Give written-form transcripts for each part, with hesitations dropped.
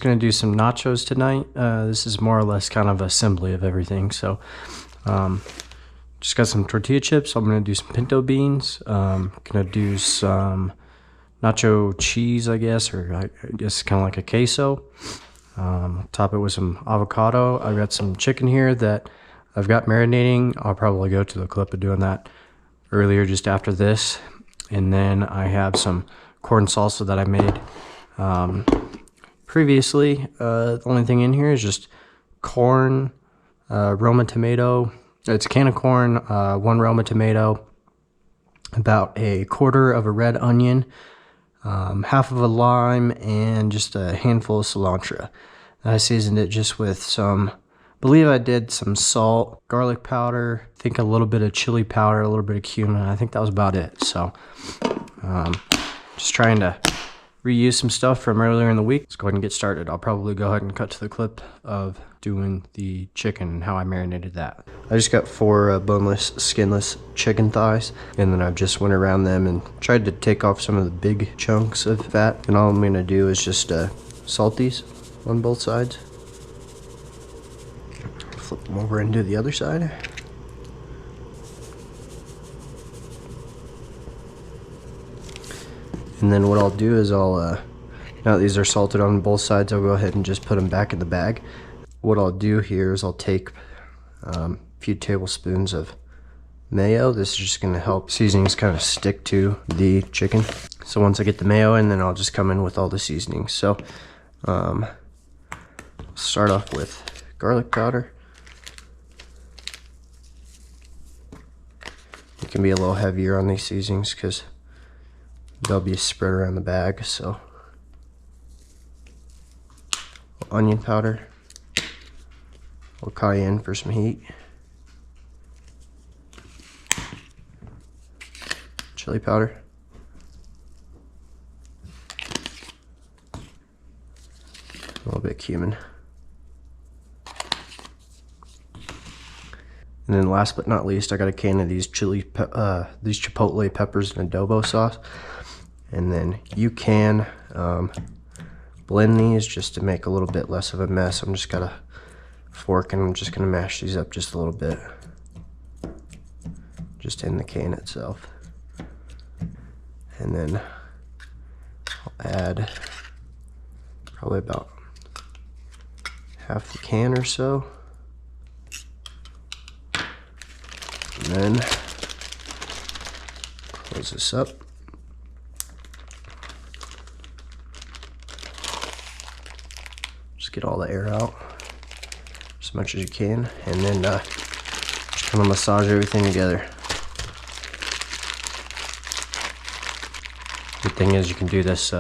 Gonna do some nachos tonight. This is more or less kind of assembly of everything. So just got some tortilla chips. I'm gonna do some pinto beans. Gonna do some nacho cheese, I guess, or I guess kind of like a queso. Top it with some avocado. I've got some chicken here that I've got marinating. I'll probably go to the clip of doing that earlier just after this. And then I have some corn salsa that I made previously. The only thing in here is just corn, Roma tomato. It's a can of corn, 1 Roma tomato, about 1/4 of a red onion, half of a lime, and just a handful of cilantro. I seasoned it just with some, I believe I did some salt, garlic powder, I think a little bit of chili powder, a little bit of cumin. I think that was about it. So just trying to reuse some stuff from earlier in the week. Let's go ahead and get started. I'll probably go ahead and cut to the clip of doing the chicken and how I marinated that. I just got 4 boneless, skinless chicken thighs, and then I've just went around them and tried to take off some of the big chunks of fat. And all I'm gonna do is just salt these on both sides. Flip them over and do the other side. And then what I'll do is now that these are salted on both sides, I'll go ahead and just put them back in the bag. What I'll do here is I'll take a few tablespoons of mayo. This is just going to help seasonings kind of stick to the chicken. So once I get the mayo in, then I'll just come in with all the seasonings. So start off with garlic powder. It can be a little heavier on these seasonings because they'll be spread around the bag. So onion powder, a little cayenne for some heat, chili powder, a little bit of cumin, and then last but not least, I got a can of these chipotle peppers and adobo sauce. And then you can blend these just to make a little bit less of a mess. I'm just got a fork and I'm just gonna mash these up just a little bit, just in the can itself. And then I'll add probably about half the can or so. And then close this up. Get all the air out as much as you can, and then just kind of massage everything together. Good thing is you can do this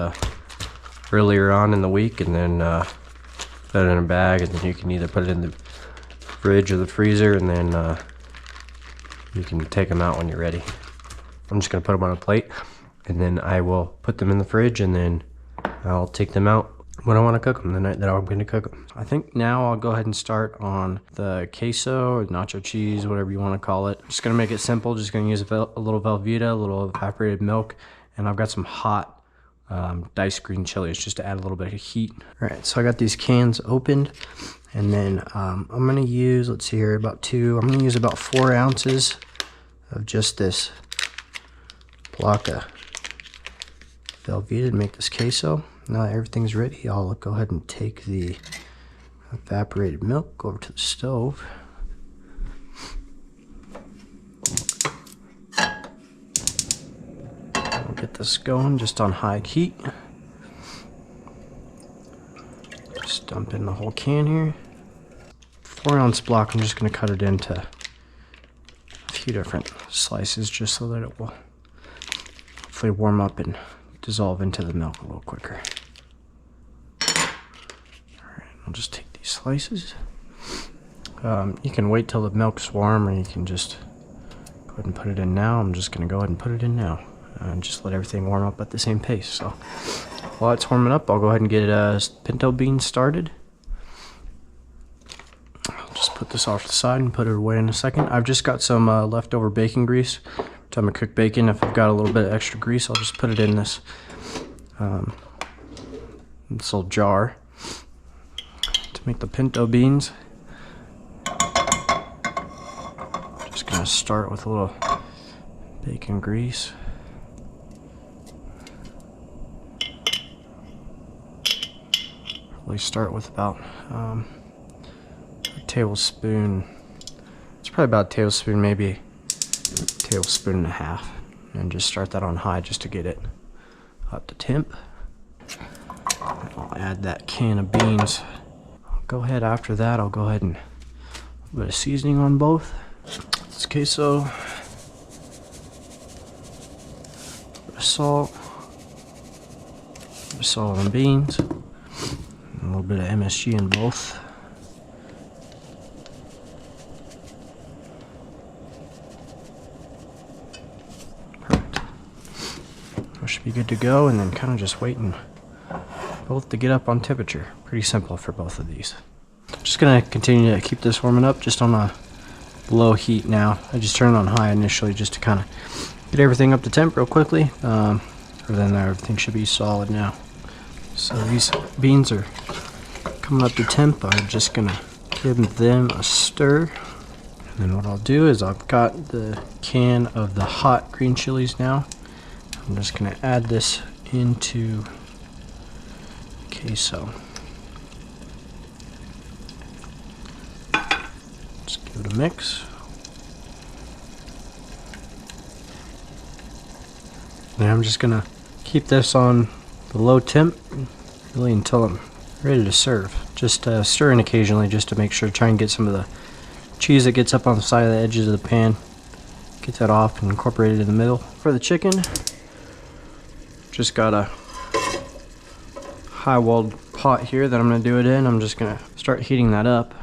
earlier on in the week, and then put it in a bag, and then you can either put it in the fridge or the freezer, and then you can take them out when you're ready. I'm just gonna put them on a plate, and then I will put them in the fridge, and then I'll take them out when I want to cook them, the night that I'm going to cook them. I think now I'll go ahead and start on the queso or nacho cheese, whatever you want to call it. Just going to make it simple. Just going to use a little Velveeta, a little evaporated milk, and I've got some hot diced green chilies just to add a little bit of heat. All right, so I got these cans opened, and then I'm going to use, let's see here, I'm going to use about 4 ounces of just this block of Velveeta to make this queso. Now that everything's ready, I'll go ahead and take the evaporated milk, go over to the stove. I'll get this going just on high heat. Just dump in the whole can here. 4-ounce block, I'm just going to cut it into a few different slices just so that it will hopefully warm up and dissolve into the milk a little quicker. Alright, I'll just take these slices. You can wait till the milk's warm, or you can just go ahead and put it in now. I'm just going to go ahead and put it in now and just let everything warm up at the same pace. So while it's warming up, I'll go ahead and get pinto beans started. I'll just put this off to the side and put it away in a second. I've just got some leftover bacon grease. Time to cook bacon, if I've got a little bit of extra grease, I'll just put it in this little jar. to make the pinto beans. Just gonna start with a little bacon grease. Probably start with about a tablespoon. It's probably about a tablespoon, maybe a tablespoon and a half. And just start that on high just to get it up to temp. I'll add that can of beans. I'll go ahead after that, I'll go ahead and a little bit of seasoning on both. It's queso, a bit of salt, on the beans, and a little bit of MSG in both. Perfect. That should be good to go, and then kind of just waiting both to get up on temperature. Pretty simple for both of these. I'm just gonna continue to keep this warming up just on a low heat now. I just turned it on high initially just to kind of get everything up to temp real quickly. Other than that, everything should be solid now. So these beans are coming up to temp. I'm just gonna give them a stir. And then what I'll do is I've got the can of the hot green chilies now. I'm just gonna add this into queso. Just give it a mix. And I'm just gonna keep this on the low temp really until I'm ready to serve. Just stirring occasionally just to make sure, try and get some of the cheese that gets up on the side of the edges of the pan. Get that off and incorporate it in the middle. For the chicken, just got a high walled pot here that I'm going to do it in. I'm just going to start heating that up.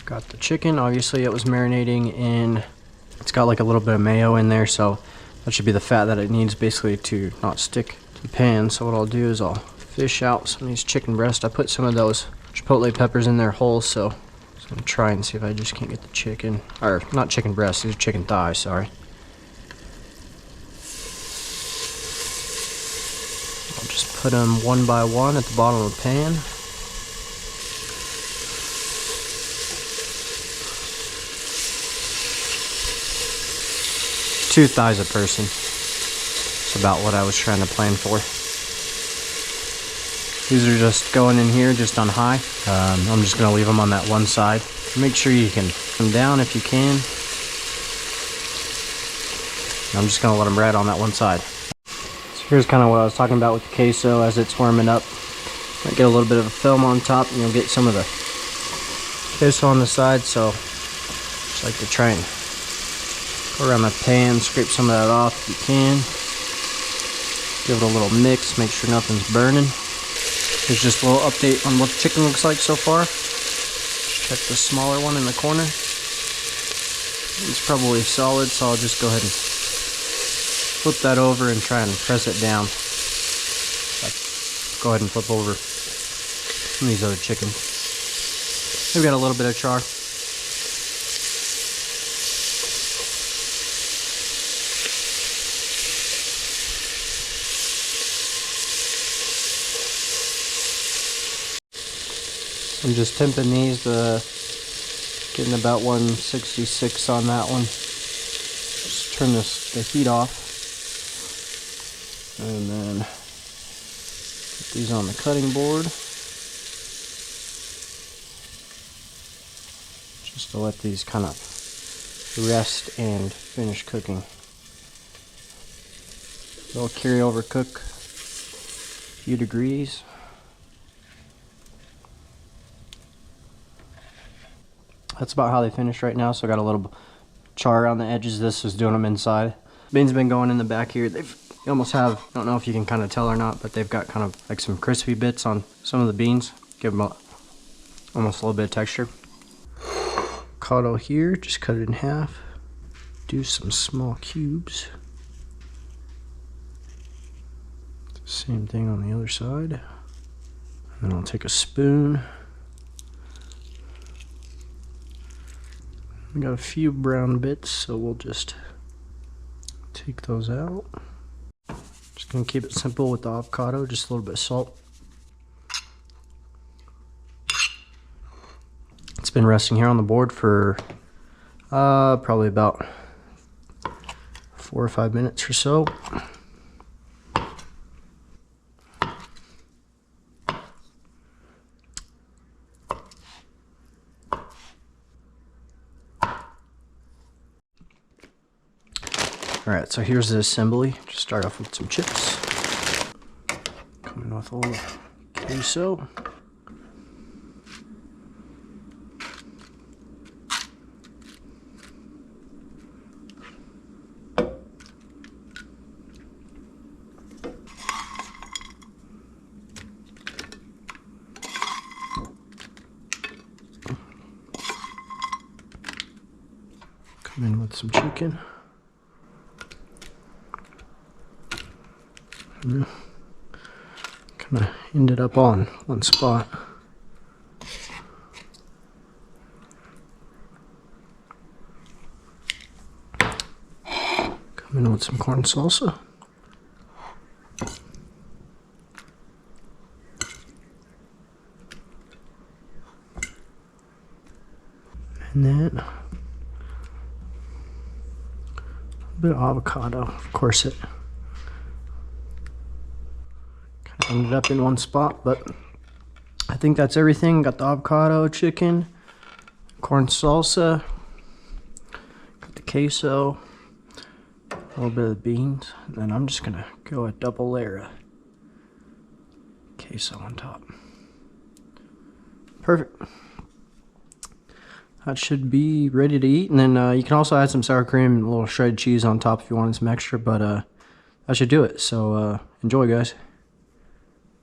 Got the chicken, obviously it was marinating in, it's got like a little bit of mayo in there, so that should be the fat that it needs basically to not stick to the pan. So what I'll do is I'll fish out some of these chicken breasts. I put some of those chipotle peppers in there whole, so I'm just going to try and see if I just can't get the chicken, or not chicken breasts, these are chicken thighs, sorry. I'll just put them one by one at the bottom of the pan. Two thighs a person. It's about what I was trying to plan for. These are just going in here just on high. I'm just going to leave them on that one side. Make sure you can put them down if you can. I'm just going to let them ride on that one side. So here's kind of what I was talking about with the queso as it's warming up. Might get a little bit of a film on top, and you'll get some of the queso on the side. So just like to try and go around the pan, scrape some of that off if you can. Give it a little mix, make sure nothing's burning. Here's just a little update on what the chicken looks like so far. Check the smaller one in the corner. It's probably solid, so I'll just go ahead and flip that over and try and press it down. Go ahead and flip over some of these other chickens. We've got a little bit of char. I'm just temping these, getting about 166 on that one. Just turn the heat off, and then put these on the cutting board, just to let these kind of rest and finish cooking. They'll carry over cook a few degrees. That's about how they finish right now. So I got a little char around the edges. This is doing them inside. Beans have been going in the back here. They almost have, I don't know if you can kind of tell or not, but they've got kind of like some crispy bits on some of the beans. Give them almost a little bit of texture. Avocado here, just cut it in half. Do some small cubes. Same thing on the other side. And then I'll take a spoon. We got a few brown bits, so we'll just take those out. Just gonna keep it simple with the avocado, just a little bit of salt. been resting here on the board for probably about 4 or 5 minutes or so. Alright, so here's the assembly. Just start off with some chips. Coming with a little queso. Come in with some chicken. Kind of ended up on one spot. Come in with some corn salsa. And then a bit of avocado, of course it ended up in one spot, but I think that's everything. Got the avocado, chicken, corn salsa, got the queso, a little bit of the beans, and then I'm just gonna go a double layer of queso on top. Perfect. That should be ready to eat, and then you can also add some sour cream and a little shredded cheese on top if you wanted some extra, but that should do it. So enjoy, guys.